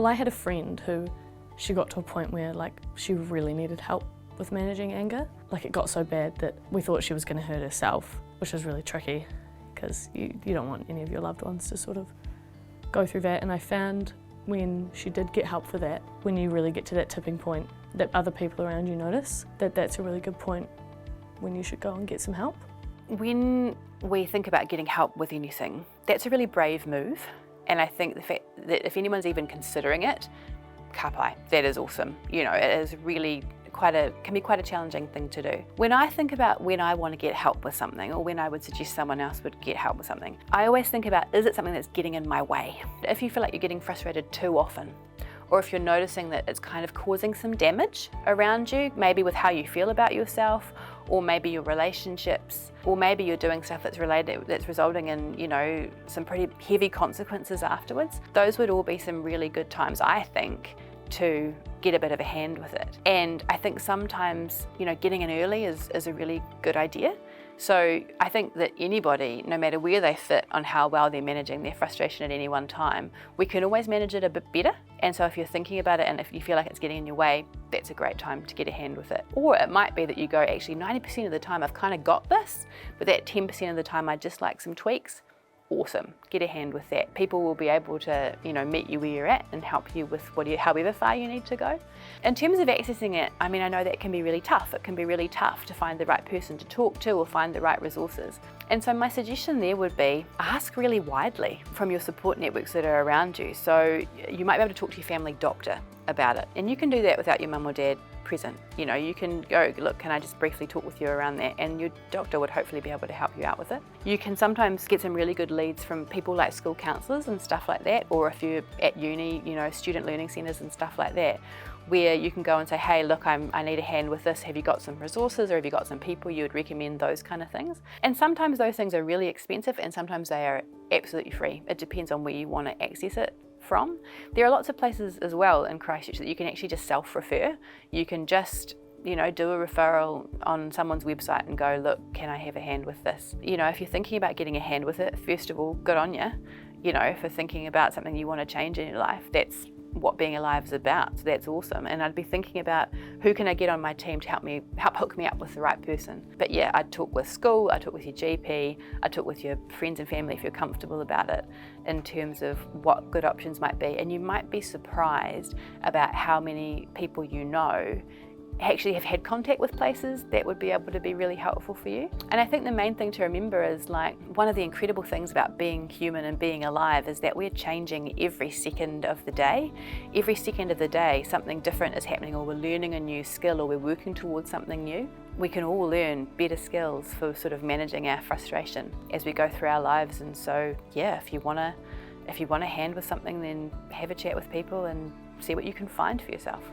Well, I had a friend who, she got to a point where she really needed help with managing anger. It got so bad that we thought she was going to hurt herself, which was really tricky because you don't want any of your loved ones to sort of go through that. And I found when she did get help for that, when you really get to that tipping point that other people around you notice, that's a really good point when you should go and get some help. When we think about getting help with anything, that's a really brave move. And I think the fact that if anyone's even considering it, ka pai, that is awesome. You know, it is really can be quite a challenging thing to do. When I think about when I want to get help with something, or when I would suggest someone else would get help with something, I always think about, is it something that's getting in my way? If you feel like you're getting frustrated too often, or if you're noticing that it's kind of causing some damage around you, maybe with how you feel about yourself, or maybe your relationships, or maybe you're doing stuff that's resulting in, you know, some pretty heavy consequences afterwards, those would all be some really good times, I think, to get a bit of a hand with it. And I think sometimes, you know, getting in early is a really good idea. So I think that anybody, no matter where they fit on how well they're managing their frustration at any one time, we can always manage it a bit better. And so if you're thinking about it and if you feel like it's getting in your way, that's a great time to get a hand with it. Or it might be that you go, actually 90% of the time I've kind of got this, but that 10% of the time I just like some tweaks. Awesome, get a hand with that. People will be able to, you know, meet you where you're at and help you with however far you need to go. In terms of accessing it, I mean, I know that can be really tough. It can be really tough to find the right person to talk to or find the right resources. And so my suggestion there would be ask really widely from your support networks that are around you. So you might be able to talk to your family doctor about it. And you can do that without your mum or dad present. You know, you can go, look, can I just briefly talk with you around that? And your doctor would hopefully be able to help you out with it. You can sometimes get some really good leads from people like school counsellors and stuff like that, or if you're at uni, you know, student learning centres and stuff like that, where you can go and say, hey, look, I need a hand with this. Have you got some resources, or have you got some people you would recommend, those kind of things? And sometimes those things are really expensive and sometimes they are absolutely free. It depends on where you want to access it from. There are lots of places as well in Christchurch that you can actually just self-refer. You can just, you know, do a referral on someone's website and go, look, can I have a hand with this? You know, if you're thinking about getting a hand with it, first of all, good on you. You know, for thinking about something you want to change in your life, that's what being alive is about, so that's awesome. And I'd be thinking about who can I get on my team to help hook me up with the right person. But yeah, I'd talk with school, I'd talk with your GP, I'd talk with your friends and family if you're comfortable about it, in terms of what good options might be. And you might be surprised about how many people you know actually have had contact with places that would be able to be really helpful for you. And I think the main thing to remember is, like, one of the incredible things about being human and being alive is that we're changing every second of the day. Every second of the day something different is happening, or we're learning a new skill, or we're working towards something new. We can all learn better skills for sort of managing our frustration as we go through our lives. And so yeah, if you want a hand with something, then have a chat with people and see what you can find for yourself.